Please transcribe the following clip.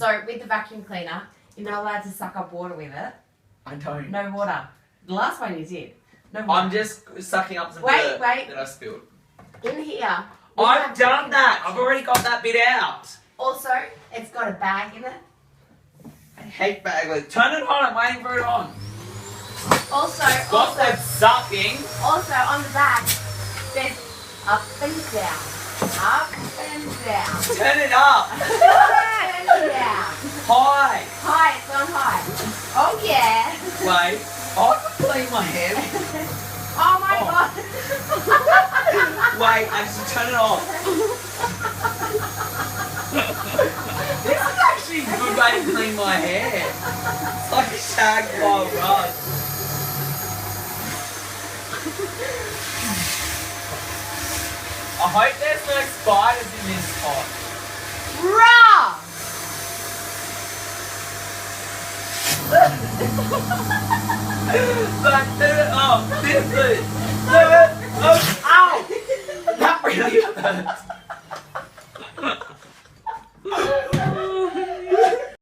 So with the vacuum cleaner, you're not allowed to suck up water with it. I don't. No water. The last one you did. No water. I'm just sucking up some Wait, dirt wait. that I spilled. In here. I've done that. I've already got that bit out. Also, it's got a bag in it. I hate baglets. Turn it on. I'm waiting for it on. Also, Stop that sucking. Also on the back, there's up and down. Up and down. Turn it up. Up and down. High. High, it's on high. Oh yeah. Wait. I can clean my head. Oh my god. Wait, actually turn it off. This is actually a good way to clean my hair. It's like a shag while run. I hope there's no spiders in this pot. Raw. But turn it off. This is. Ow! That really hurt.